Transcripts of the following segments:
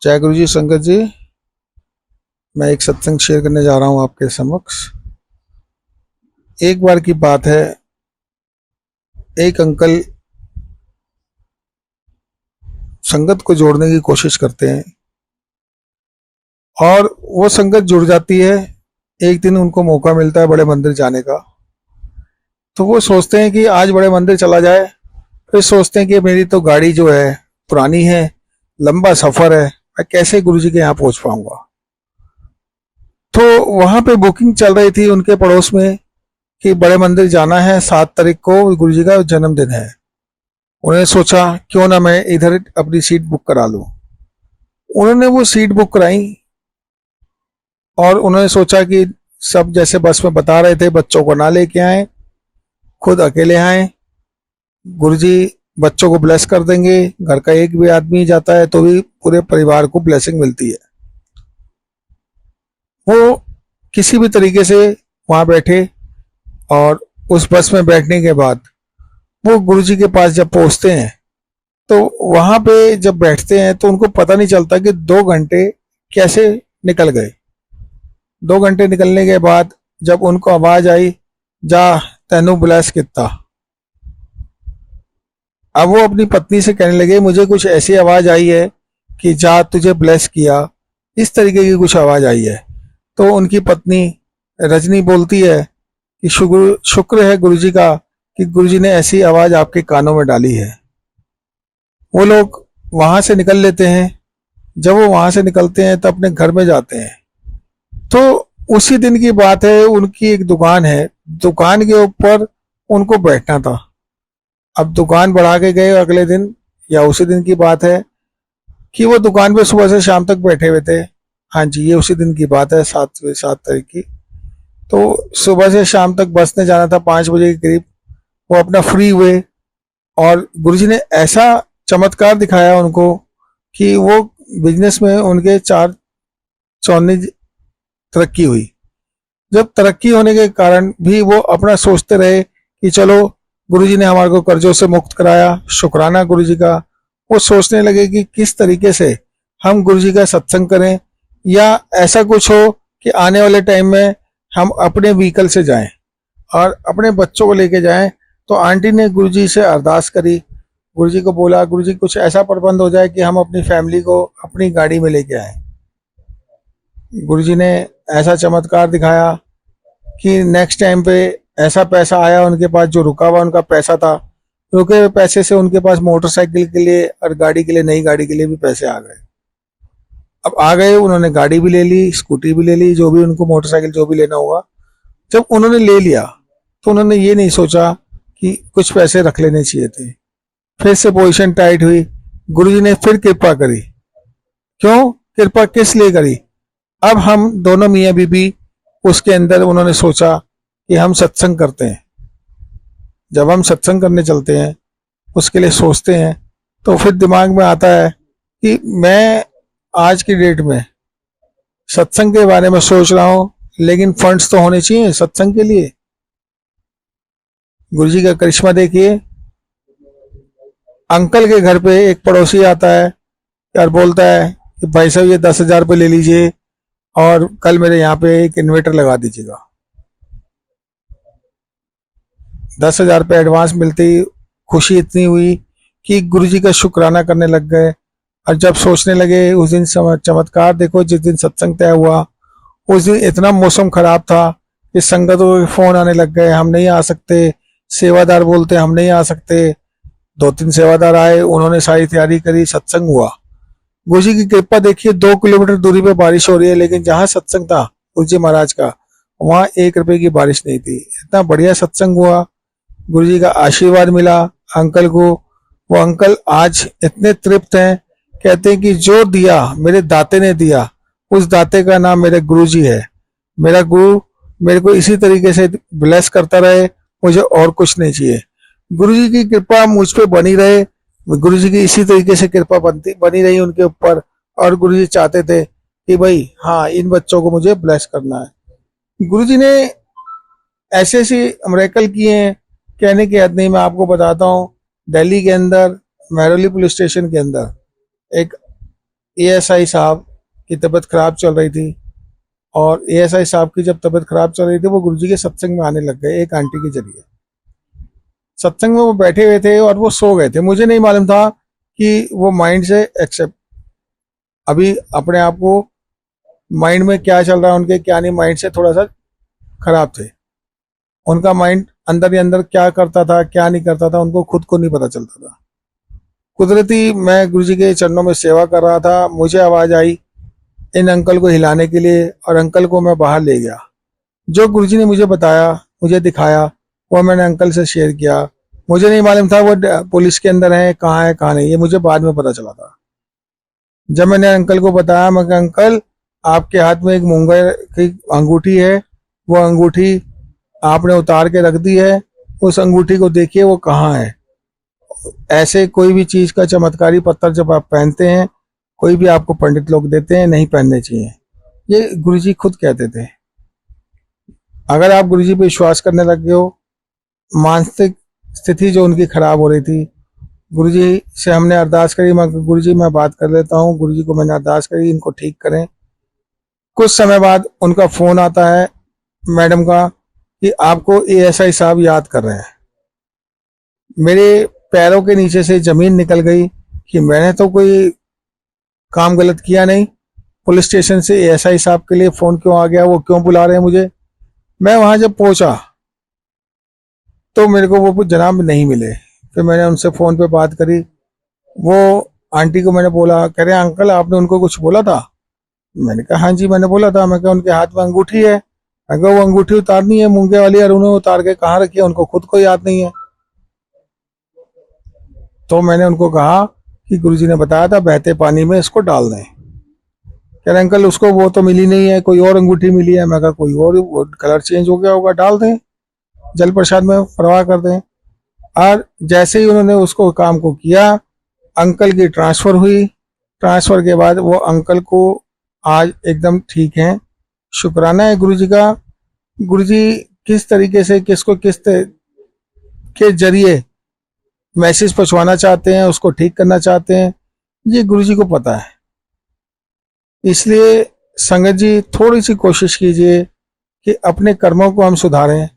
जय गुरु जी। संगत जी, मैं एक सत्संग शेयर करने जा रहा हूं आपके समक्ष। एक बार की बात है, एक अंकल संगत को जोड़ने की कोशिश करते हैं और वो संगत जुड़ जाती है। एक दिन उनको मौका मिलता है बड़े मंदिर जाने का, तो वो सोचते हैं कि आज बड़े मंदिर चला जाए। फिर सोचते हैं कि मेरी तो गाड़ी जो है पुरानी है, लंबा सफर है, मैं कैसे गुरु जी के यहाँ पहुंच पाऊंगा। तो वहां पे बुकिंग चल रही थी उनके पड़ोस में कि बड़े मंदिर जाना है, 7 तारीख को गुरु जी का जन्मदिन है। उन्होंने सोचा क्यों ना मैं इधर अपनी सीट बुक करा लूं। उन्होंने वो सीट बुक कराई और उन्होंने सोचा कि सब जैसे बस में बता रहे थे, बच्चों को ना लेके आए, खुद अकेले आए। गुरुजी बच्चों को ब्लेस कर देंगे। घर का एक भी आदमी जाता है तो भी पूरे परिवार को ब्लेसिंग मिलती है। वो किसी भी तरीके से वहां बैठे और उस बस में बैठने के बाद वो गुरुजी के पास जब पहुंचते हैं तो वहां पे जब बैठते हैं तो उनको पता नहीं चलता कि 2 घंटे कैसे निकल गए। 2 घंटे निकलने के बाद जब उनको आवाज आई, जा तेनू ब्लेस किता। अब वो अपनी पत्नी से कहने लगे, मुझे कुछ ऐसी आवाज आई है कि जा तुझे ब्लेस किया, इस तरीके की कुछ आवाज आई है। तो उनकी पत्नी रजनी बोलती है कि शुक्र है गुरुजी का कि गुरुजी ने ऐसी आवाज आपके कानों में डाली है। वो लोग वहां से निकल लेते हैं। जब वो वहां से निकलते हैं तो अपने घर में जाते हैं। तो उसी दिन की बात है, उनकी एक दुकान है, दुकान के ऊपर उनको बैठना था। अब दुकान बढ़ा के गए अगले दिन, या उसी दिन की बात है कि वो दुकान पे सुबह से शाम तक बैठे हुए थे। हाँ जी, ये उसी दिन की बात है, 7 तारीख की। तो सुबह से शाम तक बस ने जाना था, 5 बजे के करीब वो अपना फ्री हुए और गुरुजी ने ऐसा चमत्कार दिखाया उनको कि वो बिजनेस में उनके 4 चौनी तरक्की हुई। जब तरक्की होने के कारण भी वो अपना सोचते रहे कि चलो गुरुजी ने हमारे को कर्जों से मुक्त कराया, शुक्राना गुरुजी का। वो सोचने लगे कि किस तरीके से हम गुरुजी का सत्संग करें, या ऐसा कुछ हो कि आने वाले टाइम में हम अपने व्हीकल से जाएं और अपने बच्चों को लेके जाएं। तो आंटी ने गुरुजी से अरदास करी, गुरुजी को बोला, गुरुजी कुछ ऐसा प्रबंध हो जाए कि हम अपनी फैमिली को अपनी गाड़ी में लेके आए। गुरुजी ने ऐसा चमत्कार दिखाया कि नेक्स्ट टाइम पे ऐसा पैसा आया उनके पास, जो रुका हुआ उनका पैसा था, रुके हुए पैसे से उनके पास मोटरसाइकिल के लिए और गाड़ी के लिए, नई गाड़ी के लिए भी पैसे आ गए। अब आ गए, उन्होंने गाड़ी भी ले ली, स्कूटी भी ले ली, जो भी उनको मोटरसाइकिल जो भी लेना होगा। जब उन्होंने ले लिया तो उन्होंने ये नहीं सोचा कि कुछ पैसे रख लेने चाहिए थे। फिर से पोजीशन टाइट हुई, गुरुजी ने फिर कृपा करी। क्यों कृपा, किस लिए करी? अब हम दोनों मियाँ बीबी उसके अंदर उन्होंने सोचा कि हम सत्संग करते हैं। जब हम सत्संग करने चलते हैं, उसके लिए सोचते हैं, तो फिर दिमाग में आता है कि मैं आज की डेट में सत्संग के बारे में सोच रहा हूं, लेकिन फंड्स तो होने चाहिए सत्संग के लिए। गुरुजी का करिश्मा देखिए, अंकल के घर पे एक पड़ोसी आता है और बोलता है कि भाई साहब ये 10,000 रुपये ले लीजिए और कल मेरे यहाँ पे एक इन्वर्टर लगा दीजिएगा। 10,000 रुपये एडवांस मिलते ही खुशी इतनी हुई कि गुरुजी का शुक्राना करने लग गए। और जब सोचने लगे, उस दिन चमत्कार देखो, जिस दिन सत्संग तय हुआ उस दिन इतना मौसम खराब था कि संगतों के फोन आने लग गए, हम नहीं आ सकते। सेवादार बोलते हम नहीं आ सकते। 2-3 सेवादार आए, उन्होंने सारी तैयारी करी, सत्संग हुआ। गुरुजी की कृपा देखिए, 2 किलोमीटर दूरी पे बारिश हो रही है, लेकिन जहां सत्संग था गुरुजी महाराज का, वहां 1 रुपए की बारिश नहीं थी। इतना बढ़िया सत्संग हुआ, गुरुजी का आशीर्वाद मिला अंकल को। वो अंकल आज इतने तृप्त हैं, कहते हैं कि जो दिया मेरे दाते ने दिया, उस दाते का नाम मेरे गुरुजी है। मेरा गुरु मेरे को इसी तरीके से ब्लेस करता रहे, मुझे और कुछ नहीं चाहिए। गुरुजी की कृपा मुझ पे बनी रहे, गुरुजी की इसी तरीके से कृपा बनी रही उनके ऊपर। और गुरुजी चाहते थे कि भाई हाँ, इन बच्चों को मुझे ब्लेस करना है। गुरुजी ने ऐसे ऐसे मिरेकल किए हैं, कहने की हद नहीं। मैं आपको बताता हूँ, दिल्ली के अंदर महरौली पुलिस स्टेशन के अंदर एक एएसआई साहब की तबीयत खराब चल रही थी, और एएसआई साहब की जब तबीयत खराब चल रही थी वो गुरुजी के सत्संग में आने लग गए एक आंटी के जरिए। सत्संग में वो बैठे हुए थे और वो सो गए थे। मुझे नहीं मालूम था कि वो माइंड से एक्सेप्ट, अभी अपने आप को माइंड में क्या चल रहा है उनके क्या नहीं, माइंड से थोड़ा सा खराब थे। उनका माइंड अंदर ही अंदर क्या करता था क्या नहीं करता था उनको खुद को नहीं पता चलता था। कुदरती मैं गुरुजी के चरणों में सेवा कर रहा था, मुझे आवाज आई इन अंकल को हिलाने के लिए, और अंकल को मैं बाहर ले गया। जो गुरुजी ने मुझे बताया, मुझे दिखाया, वो मैंने अंकल से शेयर किया। मुझे नहीं मालूम था वो पुलिस के अंदर है कहाँ नहीं, ये मुझे बाद में पता चला था। जब मैंने अंकल को बताया, मैं कहा अंकल आपके हाथ में एक मूंगा की अंगूठी है, वो अंगूठी आपने उतार के रख दी है, उस अंगूठी को देखिए वो कहाँ है। ऐसे कोई भी चीज का चमत्कारी पत्थर जब आप पहनते हैं, कोई भी आपको पंडित लोग देते हैं, नहीं पहनने चाहिए। ये गुरुजी खुद कहते थे। अगर आप गुरुजी पे विश्वास करने लगे हो, मानसिक स्थिति जो उनकी खराब हो रही थी, गुरुजी से हमने अरदास करी, मैं गुरुजी मैं बात कर लेता हूँ, गुरुजी को मैंने अरदास करी इनको ठीक करें। कुछ समय बाद उनका फोन आता है मैडम का कि आपको एएसआई साहब याद कर रहे हैं। मेरे पैरों के नीचे से जमीन निकल गई कि मैंने तो कोई काम गलत किया नहीं, पुलिस स्टेशन से एएसआई साहब के लिए फोन क्यों आ गया, वो क्यों बुला रहे हैं मुझे। मैं वहां जब पहुंचा तो मेरे को वो जनाब नहीं मिले। फिर मैंने उनसे फोन पे बात करी, वो आंटी को मैंने बोला, कह रहे अंकल आपने उनको कुछ बोला था। मैंने कहा हाँ जी मैंने बोला था। मैं कहा उनके हाथ में अंगूठी है, मैं कहा वो अंगूठी उतारनी है मूंगे वाली, और उन्होंने उतार के कहाँ रखी है उनको खुद को याद नहीं है। तो मैंने उनको कहा कि गुरुजी ने बताया था बहते पानी में इसको डाल दें। कह रहे अंकल उसको वो तो मिली नहीं है, कोई और अंगूठी मिली है। मैं कहा कोई और कलर चेंज हो गया होगा, डाल दें जल प्रसाद में प्रवाह कर दें। और जैसे ही उन्होंने उसको काम को किया, अंकल की ट्रांसफर हुई। ट्रांसफर के बाद वो अंकल को आज एकदम ठीक हैं। शुक्राना है गुरुजी का। गुरुजी किस तरीके से किसको किस के जरिए मैसेज पहुंचवाना चाहते हैं, उसको ठीक करना चाहते हैं, ये गुरुजी को पता है। इसलिए संगत जी थोड़ी सी कोशिश कीजिए कि अपने कर्मों को हम सुधारें।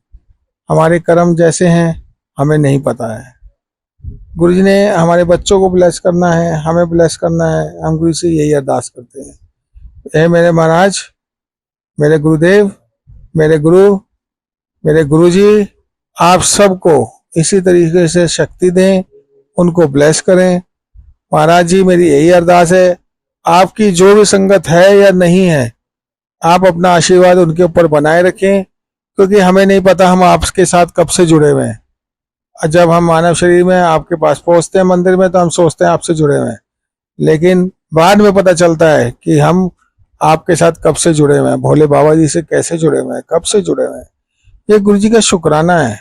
हमारे कर्म जैसे हैं हमें नहीं पता है। गुरुजी ने हमारे बच्चों को ब्लेस करना है, हमें ब्लेस करना है, हम गुरु से यही अरदास करते हैं। हे मेरे महाराज, मेरे गुरुदेव, मेरे गुरु, मेरे गुरुजी, आप सबको इसी तरीके से शक्ति दें, उनको ब्लेस करें। महाराज जी मेरी यही अरदास है, आपकी जो भी संगत है या नहीं है, आप अपना आशीर्वाद उनके ऊपर बनाए रखें, क्योंकि हमें नहीं पता हम आपके साथ कब से जुड़े हुए हैं। जब हम मानव शरीर में आपके पास पहुंचते हैं मंदिर में, तो हम सोचते हैं आपसे जुड़े हुए हैं, लेकिन बाद में पता चलता है कि हम आपके साथ कब से जुड़े हुए हैं, भोले बाबा जी से कैसे जुड़े हुए हैं, कब से जुड़े हुए हैं। ये गुरु जी का शुक्राना है,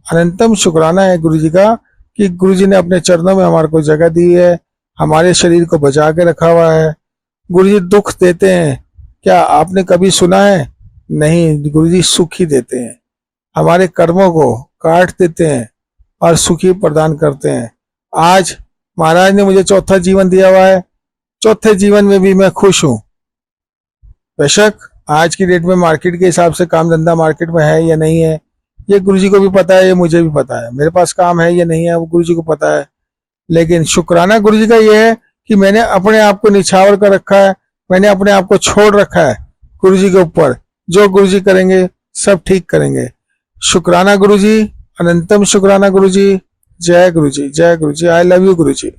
अनंतम शुक्राना है गुरु जी का, कि गुरु जी ने अपने चरणों में हमारे को जगह दी है, हमारे शरीर को बचा के रखा हुआ है। गुरु जी दुख देते हैं, क्या आपने कभी सुना है? नहीं, गुरु जी सुख ही देते हैं, हमारे कर्मों को काट देते हैं और सुखी प्रदान करते हैं। आज महाराज ने मुझे चौथा जीवन दिया हुआ है, चौथे जीवन में भी मैं खुश हूं। बेशक आज की डेट में मार्केट के हिसाब से काम धंधा मार्केट में है या नहीं है, ये गुरुजी को भी पता है, ये मुझे भी पता है। मेरे पास काम है या नहीं है वो गुरुजी को पता है, लेकिन शुक्राना गुरुजी का ये है कि मैंने अपने आप को निछावर कर रखा है, मैंने अपने आप को छोड़ रखा है गुरुजी के ऊपर। जो गुरुजी करेंगे सब ठीक करेंगे। शुक्राना गुरुजी, अनंतम शुक्राना गुरुजी। जय गुरुजी, जय गुरुजी। I love you Guruji.